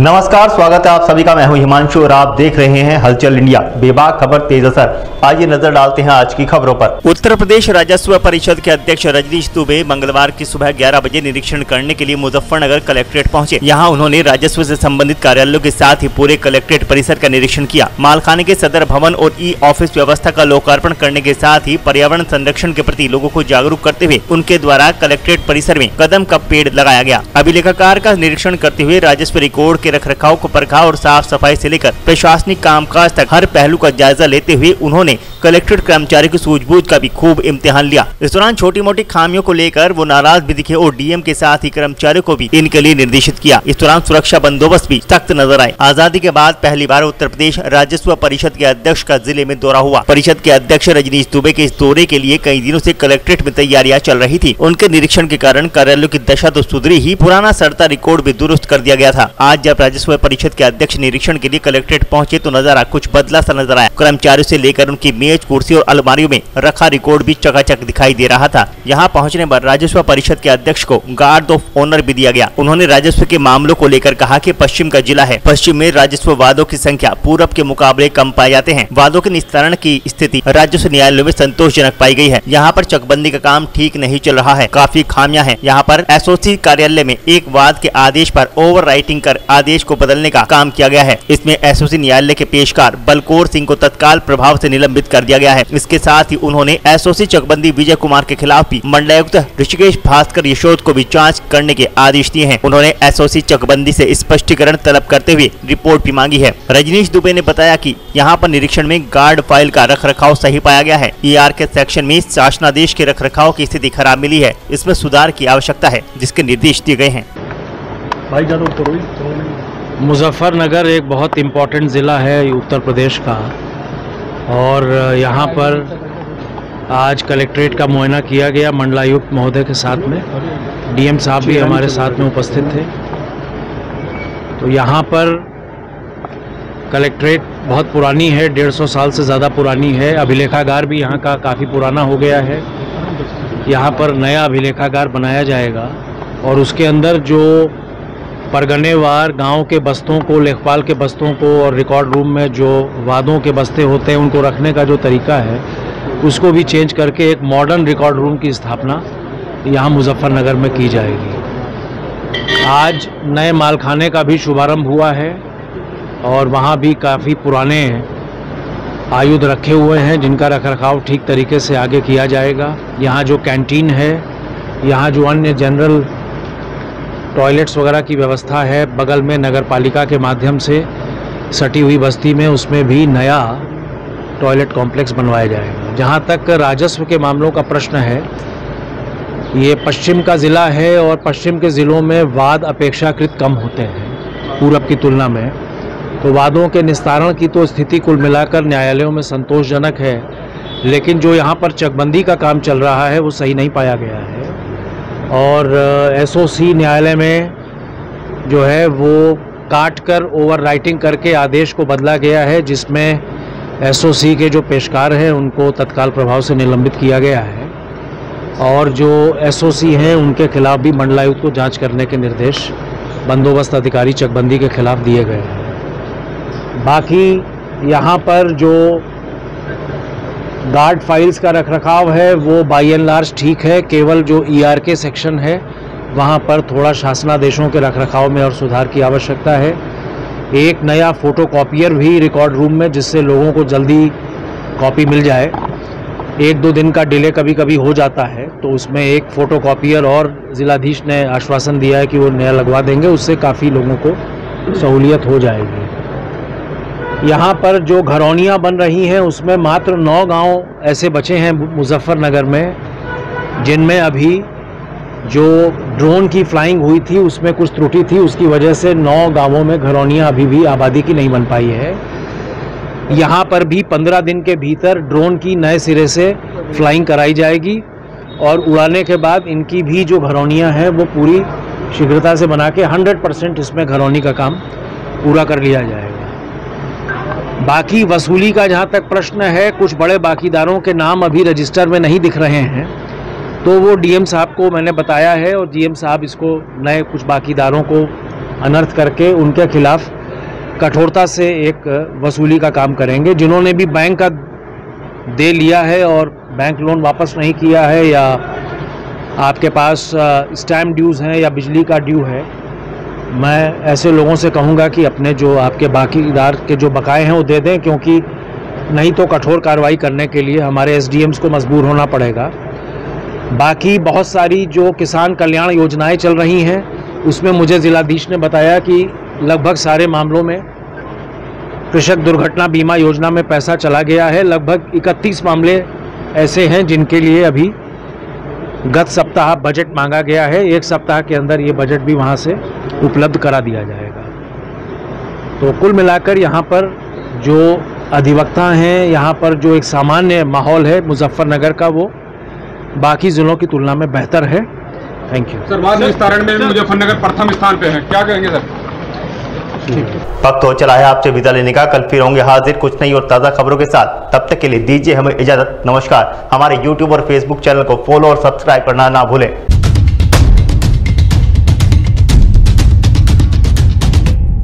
नमस्कार, स्वागत है आप सभी का। मैं हूं हिमांशु और आप देख रहे हैं हलचल इंडिया। बेबाक खबर तेज असर। आइए नजर डालते हैं आज की खबरों पर। उत्तर प्रदेश राजस्व परिषद के अध्यक्ष रजनीश दुबे मंगलवार की सुबह 11 बजे निरीक्षण करने के लिए मुजफ्फरनगर कलेक्ट्रेट पहुंचे। यहां उन्होंने राजस्व से संबंधित कार्यालयों के साथ ही पूरे कलेक्ट्रेट परिसर का निरीक्षण किया। मालखाने के सदर भवन और ई ऑफिस व्यवस्था का लोकार्पण करने के साथ ही पर्यावरण संरक्षण के प्रति लोगों को जागरूक करते हुए उनके द्वारा कलेक्ट्रेट परिसर में कदम का पेड़ लगाया गया। अभिलेखागार का निरीक्षण करते हुए राजस्व रिकॉर्ड के रखरखाव को परखा और साफ सफाई से लेकर प्रशासनिक कामकाज तक हर पहलू का जायजा लेते हुए उन्होंने कलेक्ट्रेट कर्मचारी की सूझबूझ का भी खूब इम्तिहान लिया। इस दौरान छोटी मोटी खामियों को लेकर वो नाराज भी दिखे और डीएम के साथ ही कर्मचारियों को भी इनके लिए निर्देशित किया। इस दौरान सुरक्षा बंदोबस्त भी सख्त नजर आए। आजादी के बाद पहली बार उत्तर प्रदेश राजस्व परिषद के अध्यक्ष का जिले में दौरा हुआ। परिषद के अध्यक्ष रजनीश दुबे के इस दौरे के लिए कई दिनों से कलेक्ट्रेट में तैयारियां चल रही थी। उनके निरीक्षण के कारण कार्यालयों की दशा तो सुधरी ही, पुराना सड़ता रिकॉर्ड भी दुरुस्त कर दिया गया था। आज जब राजस्व परिषद के अध्यक्ष निरीक्षण के लिए कलेक्ट्रेट पहुंचे तो नजारा कुछ बदला सा नजर आया। कर्मचारियों से लेकर उनकी मेज, कुर्सी और अलमारियों में रखा रिकॉर्ड भी चकाचक दिखाई दे रहा था। यहाँ पहुंचने पर राजस्व परिषद के अध्यक्ष को गार्ड ऑफ ऑनर भी दिया गया। उन्होंने राजस्व के मामलों को लेकर कहा कि पश्चिम का जिला है, पश्चिम में राजस्व वादों की संख्या पूरब के मुकाबले कम पाए जाते हैं। वादों के निस्तारण की स्थिति राजस्व न्यायालयों में संतोषजनक पाई गई है। यहाँ पर चकबंदी का काम ठीक नहीं चल रहा है, काफी खामियां हैं। यहाँ पर एसओसी कार्यालय में एक वाद के आदेश पर ओवर राइटिंग कर आदेश को बदलने का काम किया गया है। इसमें एसओसी न्यायालय के पेशकार बलकौर सिंह को तत्काल प्रभाव से निलंबित कर दिया गया है। इसके साथ ही उन्होंने एसओसी चकबंदी विजय कुमार के खिलाफ भी मंडलायुक्त ऋषिकेश भास्कर यशोद को भी जांच करने के आदेश दिए हैं। उन्होंने एसओसी चकबंदी से स्पष्टीकरण तलब करते हुए रिपोर्ट भी मांगी है। रजनीश दुबे ने बताया कि यहाँ पर निरीक्षण में गार्ड फाइल का रखरखाव सही पाया गया है। ईआर के सेक्शन में शासनादेश के रखरखाव की स्थिति खराब मिली है, इसमें सुधार की आवश्यकता है, जिसके निर्देश दिए गए हैं। मुजफ्फरनगर एक बहुत इम्पोर्टेंट ज़िला है उत्तर प्रदेश का, और यहाँ पर आज कलेक्ट्रेट का मुआयना किया गया मंडलायुक्त महोदय के साथ में। डीएम साहब भी हमारे साथ में उपस्थित थे। तो यहाँ पर कलेक्ट्रेट बहुत पुरानी है, 150 साल से ज़्यादा पुरानी है। अभिलेखागार भी यहाँ का काफ़ी पुराना हो गया है। यहाँ पर नया अभिलेखागार बनाया जाएगा और उसके अंदर जो परगनेवार गांव के बस्तों को, लेखपाल के बस्तों को और रिकॉर्ड रूम में जो वादों के बस्ते होते हैं उनको रखने का जो तरीका है उसको भी चेंज करके एक मॉडर्न रिकॉर्ड रूम की स्थापना यहाँ मुजफ्फरनगर में की जाएगी। आज नए मालखाने का भी शुभारंभ हुआ है और वहाँ भी काफ़ी पुराने आयुध रखे हुए हैं जिनका रखरखाव ठीक तरीके से आगे किया जाएगा। यहाँ जो कैंटीन है, यहाँ जो अन्य जनरल टॉयलेट्स वगैरह की व्यवस्था है, बगल में नगर पालिका के माध्यम से सटी हुई बस्ती में उसमें भी नया टॉयलेट कॉम्प्लेक्स बनवाया जाएगा। जहाँ तक राजस्व के मामलों का प्रश्न है, ये पश्चिम का ज़िला है और पश्चिम के ज़िलों में वाद अपेक्षाकृत कम होते हैं पूरब की तुलना में। तो वादों के निस्तारण की तो स्थिति कुल मिलाकर न्यायालयों में संतोषजनक है, लेकिन जो यहाँ पर चकबंदी का काम चल रहा है वो सही नहीं पाया गया है। और एसओसी न्यायालय में जो है वो काट कर ओवर राइटिंग करके आदेश को बदला गया है, जिसमें एसओसी के जो पेशकार हैं उनको तत्काल प्रभाव से निलंबित किया गया है और जो एसओसी हैं उनके खिलाफ भी मंडलायुक्त को जांच करने के निर्देश बंदोबस्त अधिकारी चकबंदी के खिलाफ दिए गए हैं। बाकी यहाँ पर जो गार्ड फाइल्स का रखरखाव है वो बाई एंड लार्ज ठीक है। केवल जो ईआर के सेक्शन है वहाँ पर थोड़ा शासनादेशों के रखरखाव में और सुधार की आवश्यकता है। एक नया फोटोकॉपियर भी रिकॉर्ड रूम में, जिससे लोगों को जल्दी कॉपी मिल जाए। 1-2 दिन का डिले कभी कभी हो जाता है, तो उसमें एक फ़ोटोकॉपियर और ज़िलाधीश ने आश्वासन दिया है कि वो नया लगवा देंगे, उससे काफ़ी लोगों को सहूलियत हो जाएगी। यहाँ पर जो घरौनियाँ बन रही हैं उसमें मात्र 9 गांव ऐसे बचे हैं मुजफ्फरनगर में जिनमें अभी जो ड्रोन की फ्लाइंग हुई थी उसमें कुछ त्रुटि थी, उसकी वजह से 9 गांवों में घरौनियाँ अभी भी आबादी की नहीं बन पाई है। यहाँ पर भी 15 दिन के भीतर ड्रोन की नए सिरे से फ्लाइंग कराई जाएगी और उड़ाने के बाद इनकी भी जो घरौनियाँ हैं वो पूरी शीघ्रता से बना के 100% इसमें घरौनी का काम पूरा कर लिया जाएगा। बाकी वसूली का जहाँ तक प्रश्न है, कुछ बड़े बाकीदारों के नाम अभी रजिस्टर में नहीं दिख रहे हैं, तो वो डीएम साहब को मैंने बताया है और डीएम साहब इसको नए कुछ बाकीदारों को अनर्थ करके उनके खिलाफ कठोरता से एक वसूली का काम करेंगे। जिन्होंने भी बैंक का दे लिया है और बैंक लोन वापस नहीं किया है, या आपके पास स्टैम्प ड्यूज़ हैं या बिजली का ड्यू है, मैं ऐसे लोगों से कहूँगा कि अपने जो आपके बाकीदार के जो बकाए हैं वो दे दें, क्योंकि नहीं तो कठोर कार्रवाई करने के लिए हमारे एसडीएम्स को मजबूर होना पड़ेगा। बाकी बहुत सारी जो किसान कल्याण योजनाएं चल रही हैं, उसमें मुझे जिलाधीश ने बताया कि लगभग सारे मामलों में कृषक दुर्घटना बीमा योजना में पैसा चला गया है। लगभग 31 मामले ऐसे हैं जिनके लिए अभी गत सप्ताह बजट मांगा गया है। एक सप्ताह के अंदर ये बजट भी वहाँ से उपलब्ध करा दिया जाएगा। तो कुल मिलाकर यहाँ पर जो अधिवक्ता हैं, यहाँ पर जो एक सामान्य माहौल है मुजफ्फरनगर का, वो बाकी ज़िलों की तुलना में बेहतर है। Thank you sir. वाद निस्तारण में मुजफ्फरनगर प्रथम स्थान पे है, क्या कहेंगे सर? वक्त हो चला है आपसे विदा लेने का। कल फिर होंगे हाजिर कुछ नई और ताज़ा खबरों के साथ। तब तक के लिए दीजिए हमें इजाजत। नमस्कार। हमारे YouTube और Facebook चैनल को फॉलो और सब्सक्राइब करना ना भूलें।